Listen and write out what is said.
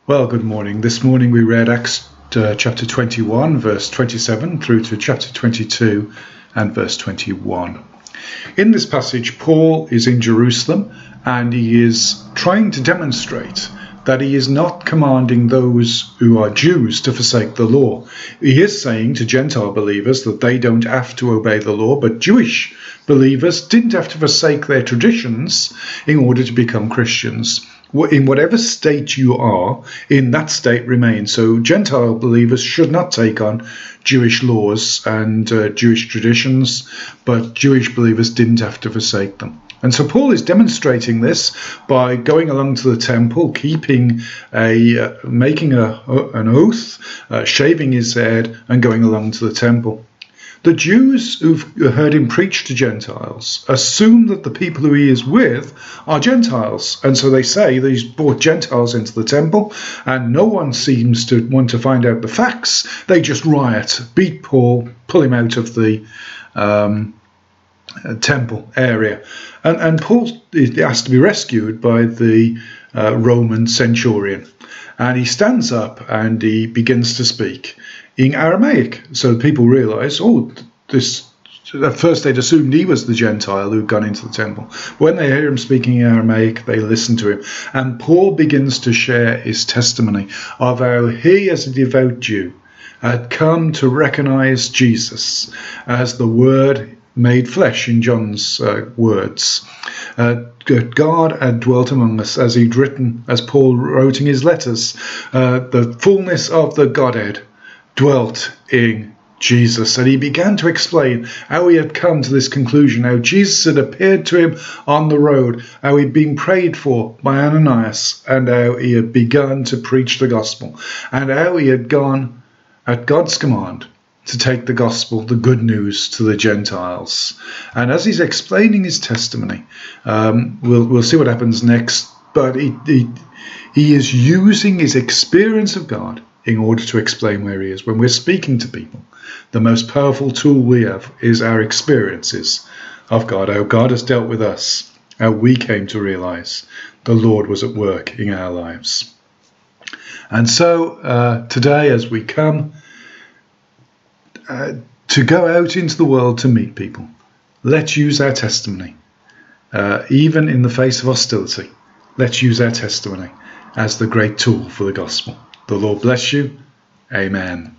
Well, good morning. This morning we read Acts chapter 21, verse 27 through to chapter 22 and verse 21. In this passage, Paul is in Jerusalem and he is trying to demonstrate that he is not commanding those who are Jews to forsake the law. He is saying to Gentile believers that they don't have to obey the law, but Jewish believers didn't have to forsake their traditions in order to become Christians. In whatever state you are, in that state remain. So Gentile believers should not take on Jewish laws and Jewish traditions, but Jewish believers didn't have to forsake them. And so Paul is demonstrating this by going along to the temple, making an oath, shaving his head, and going along to the temple. The Jews who've heard him preach to Gentiles assume that the people who he is with are Gentiles. And so they say that he's brought Gentiles into the temple, and no one seems to want to find out the facts. They just riot, beat Paul, pull him out of the temple area. And Paul has to be rescued by the Roman centurion. And he stands up and he begins to speak in Aramaic. So people realize, at first they'd assumed he was the Gentile who'd gone into the temple. When they hear him speaking in Aramaic, they listen to him. And Paul begins to share his testimony of how he, as a devout Jew, had come to recognize Jesus as the Word made flesh, in John's words. God had dwelt among us, as Paul wrote in his letters. The fullness of the Godhead dwelt in Jesus. And he began to explain how he had come to this conclusion, how Jesus had appeared to him on the road, how he'd been prayed for by Ananias, and how he had begun to preach the gospel, and how he had gone at God's command to take the gospel, the good news, to the Gentiles. And as he's explaining his testimony, we'll see what happens next, but he is using his experience of God in order to explain where he is. When we're speaking to people, the most powerful tool we have is our experiences of God, how God has dealt with us, how we came to realize the Lord was at work in our lives. And so today, as we come to go out into the world to meet people, let's use our testimony. Even in the face of hostility, let's use our testimony as the great tool for the gospel. The Lord bless you. Amen.